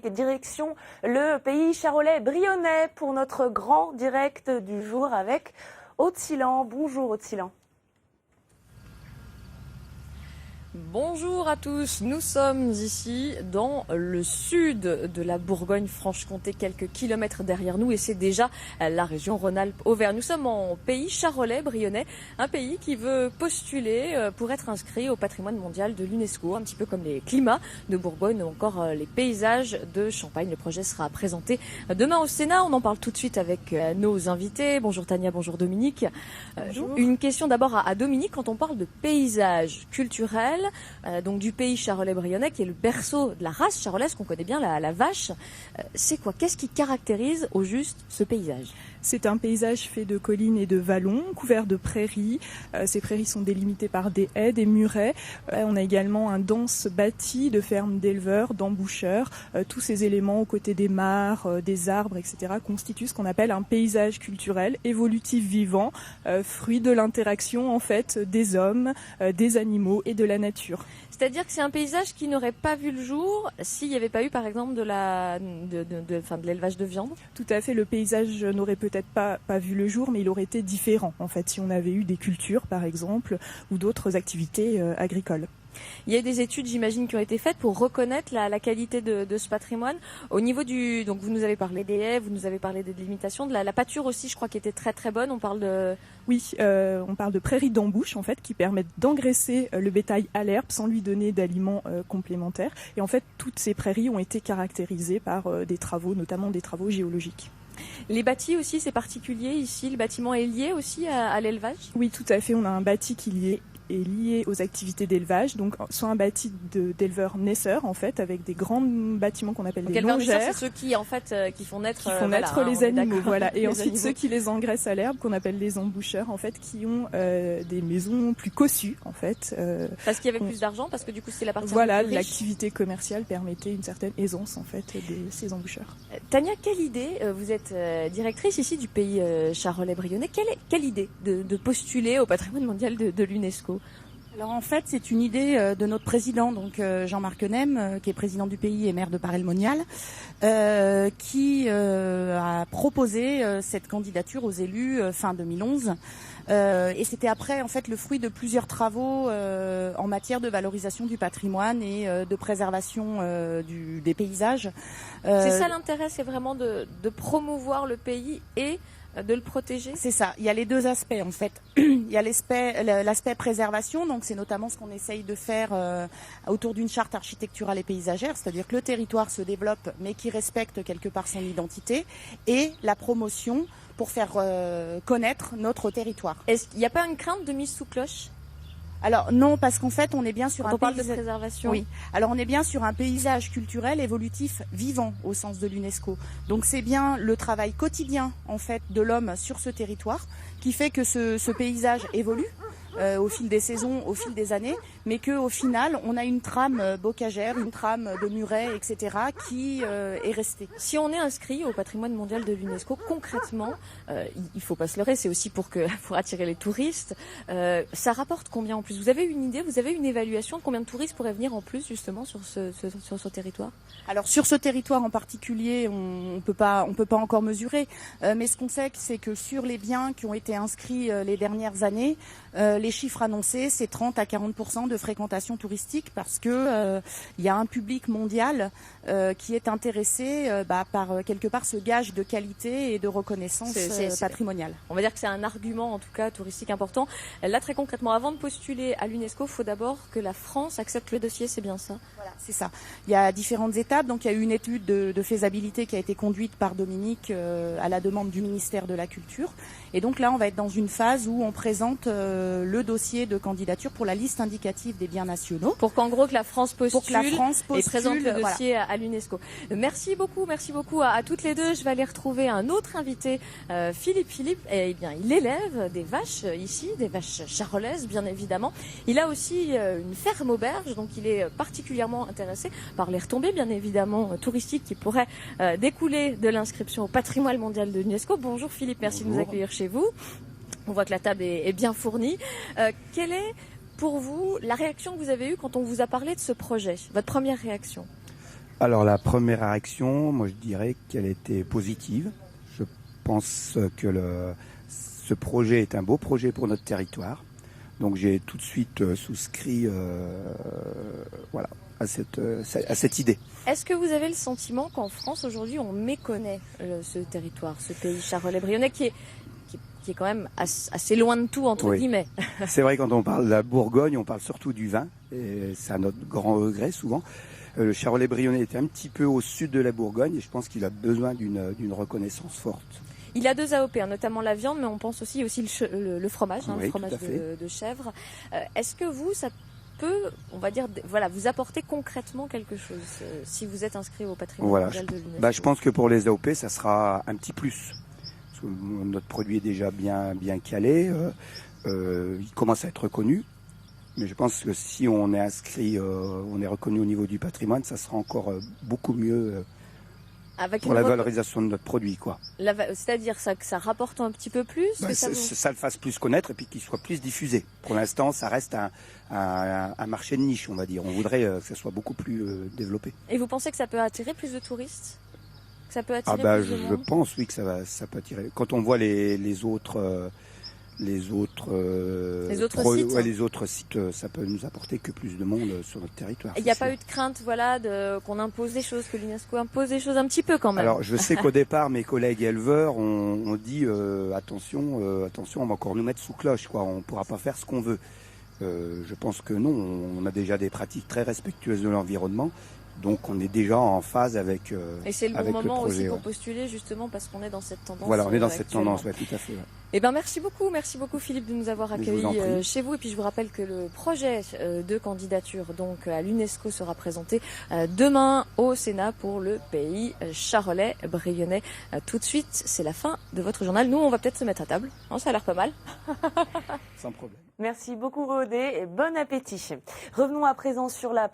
Direction le pays charolais-brionnais pour notre grand direct du jour avec Aude-Silan. Bonjour Aude-Silan. Bonjour à tous, nous sommes ici dans le sud de la Bourgogne-Franche-Comté, quelques kilomètres derrière nous, et c'est déjà la région Rhône-Alpes-Auvergne. Nous sommes en pays charolais-brionnais, un pays qui veut postuler pour être inscrit au patrimoine mondial de l'UNESCO, un petit peu comme les climats de Bourgogne ou encore les paysages de Champagne. Le projet sera présenté demain au Sénat, on en parle tout de suite avec nos invités. Bonjour Tania, bonjour Dominique. Bonjour. Une question d'abord à Dominique, quand on parle de paysage culturel, donc du pays charolais-brionnais qui est le berceau de la race charolaise qu'on connaît bien, la vache. C'est quoi? Qu'est-ce qui caractérise au juste ce paysage? C'est un paysage fait de collines et de vallons, couvert de prairies. Ces prairies sont délimitées par des haies, des murets. On a également un dense bâti de fermes d'éleveurs, d'emboucheurs. Tous ces éléments aux côtés des mares, des arbres, etc. constituent ce qu'on appelle un paysage culturel, évolutif vivant, fruit de l'interaction en fait des hommes, des animaux et de la nature. C'est-à-dire que c'est un paysage qui n'aurait pas vu le jour s'il n'y avait pas eu par exemple de l'élevage de viande? Tout à fait, le paysage n'aurait peut-être pas vu le jour, mais il aurait été différent en fait si on avait eu des cultures par exemple ou d'autres activités agricoles. Il y a des études, j'imagine, qui ont été faites pour reconnaître la qualité de ce patrimoine. Au niveau donc vous nous avez parlé des haies, vous nous avez parlé des délimitations, de la pâture aussi, je crois, qui était très très bonne. On parle de... Oui, on parle de prairies d'embouche en fait, qui permettent d'engraisser le bétail à l'herbe sans lui donner d'aliments complémentaires. Et en fait, toutes ces prairies ont été caractérisées par des travaux, notamment des travaux géologiques. Les bâtis aussi, c'est particulier ici. Le bâtiment est lié aussi à l'élevage? Oui, tout à fait. On a un bâti qui est lié aux activités d'élevage, donc soit un bâti d'éleveurs naisseurs en fait, avec des grands bâtiments qu'on appelle des longères. C'est ceux qui en fait qui font naître les animaux, voilà. Et ensuite animaux. Ceux qui les engraissent à l'herbe, qu'on appelle les emboucheurs en fait, qui ont des maisons plus cossues en fait. Parce qu'il y avait plus d'argent, parce que du coup c'est la partie. Voilà, plus riche. l'activité commerciale permettait une certaine aisance en fait de ces emboucheurs. Tania, quelle idée, vous êtes directrice ici du pays charolais-brionnais, quelle idée de postuler au patrimoine mondial de l'UNESCO? Alors en fait, c'est une idée de notre président, donc Jean-Marc Nem, qui est président du pays et maire de Paray-le-Monial, qui a proposé cette candidature aux élus fin 2011. Et c'était après en fait le fruit de plusieurs travaux en matière de valorisation du patrimoine et de préservation des paysages. C'est ça l'intérêt, c'est vraiment de promouvoir le pays et de le protéger? C'est ça, il y a les deux aspects en fait. Il y a l'aspect préservation, donc c'est notamment ce qu'on essaye de faire autour d'une charte architecturale et paysagère, c'est-à-dire que le territoire se développe mais qui respecte quelque part son identité, et la promotion pour faire connaître notre territoire. Est-ce qu'il n'y a pas une crainte de mise sous cloche? Alors non, parce qu'en fait on est bien sur on parle de préservation. Oui. Alors on est bien sur un paysage culturel évolutif vivant au sens de l'UNESCO. Donc c'est bien le travail quotidien en fait de l'homme sur ce territoire qui fait que ce paysage évolue au fil des saisons, au fil des années, mais qu'au final, on a une trame bocagère, une trame de murets, etc., qui est restée. Si on est inscrit au patrimoine mondial de l'UNESCO, concrètement, il faut pas se leurrer, c'est aussi pour attirer les touristes. Ça rapporte combien en plus? Vous avez une idée, vous avez une évaluation de combien de touristes pourraient venir en plus justement sur ce territoire? Alors sur ce territoire en particulier, on peut pas encore mesurer, mais ce qu'on sait, c'est que sur les biens qui ont été inscrits les dernières années, les chiffres annoncés, c'est 30 à 40% de fréquentation touristique, parce que il y a un public mondial qui est intéressé par quelque part ce gage de qualité et de reconnaissance patrimoniale. On va dire que c'est un argument en tout cas touristique important. Là très concrètement, avant de postuler à l'UNESCO, il faut d'abord que la France accepte le dossier, c'est bien ça? Voilà, c'est ça. Il y a différentes étapes. Donc il y a eu une étude de faisabilité qui a été conduite par Dominique à la demande du ministère de la Culture. Et donc là, on va être dans une phase où on présente le dossier de candidature pour la liste indicative des biens nationaux. Pour qu'en gros que la France postule, et présente le dossier à l'UNESCO. Merci beaucoup à toutes les deux. Je vais aller retrouver un autre invité, Philippe. Eh bien, il élève des vaches ici, des vaches charolaises bien évidemment. Il a aussi une ferme auberge, donc il est particulièrement intéressé par les retombées bien évidemment touristiques qui pourraient découler de l'inscription au patrimoine mondial de l'UNESCO. Bonjour Philippe, merci de nous accueillir chez vous. On voit que la table est bien fournie. Quelle est pour vous la réaction que vous avez eue quand on vous a parlé de ce projet? Votre première réaction? Alors la première réaction, moi je dirais qu'elle était positive. Je pense que ce projet est un beau projet pour notre territoire. Donc j'ai tout de suite souscrit voilà, à cette idée. Est-ce que vous avez le sentiment qu'en France aujourd'hui on méconnaît ce territoire, ce pays charolais-brionnais qui est quand même assez loin de tout entre guillemets? C'est vrai, quand on parle de la Bourgogne, on parle surtout du vin, et c'est à notre grand regret souvent. Le Charolais-Brionnais est un petit peu au sud de la Bourgogne et je pense qu'il a besoin d'une reconnaissance forte. Il a 2 AOP, notamment la viande, mais on pense aussi le fromage, Oui, le fromage de chèvre. Est-ce que vous, ça peut, on va dire, voilà, vous apporter concrètement quelque chose si vous êtes inscrit au patrimoine mondial de l'UNESCO? Je pense que pour les AOP, ça sera un petit plus. Parce que notre produit est déjà bien calé, il commence à être reconnu. Mais je pense que si on est inscrit, on est reconnu au niveau du patrimoine, ça sera encore beaucoup mieux pour la valorisation de notre produit, quoi. C'est-à-dire que ça rapporte un petit peu plus, ça le fasse plus connaître et puis qu'il soit plus diffusé. Pour l'instant, ça reste un marché de niche, on va dire. On voudrait que ça soit beaucoup plus développé. Et vous pensez que ça peut attirer plus de touristes? Que ça peut attirer plus de monde? Je pense, oui, que ça peut attirer. Quand on voit les autres sites, ça peut nous apporter que plus de monde sur notre territoire. Il n'y a pas eu de crainte, voilà, qu'on impose des choses, que l'UNESCO impose des choses un petit peu quand même? Alors, je sais qu'au départ, mes collègues éleveurs ont dit attention, on va encore nous mettre sous cloche, quoi. On ne pourra pas faire ce qu'on veut. Je pense que non, on a déjà des pratiques très respectueuses de l'environnement. Donc on est déjà en phase avec le projet. Et c'est le bon moment aussi pour postuler, justement, parce qu'on est dans cette tendance. Voilà, on est dans cette tendance, ouais, tout à fait. Ouais. Eh ben merci beaucoup Philippe de nous avoir accueillis chez vous. Et puis je vous rappelle que le projet de candidature donc à l'UNESCO sera présenté demain au Sénat pour le pays charolais-brionnais. Tout de suite, c'est la fin de votre journal. Nous, on va peut-être se mettre à table. Non, ça a l'air pas mal. Sans problème. Merci beaucoup Rodé et bon appétit. Revenons à présent sur la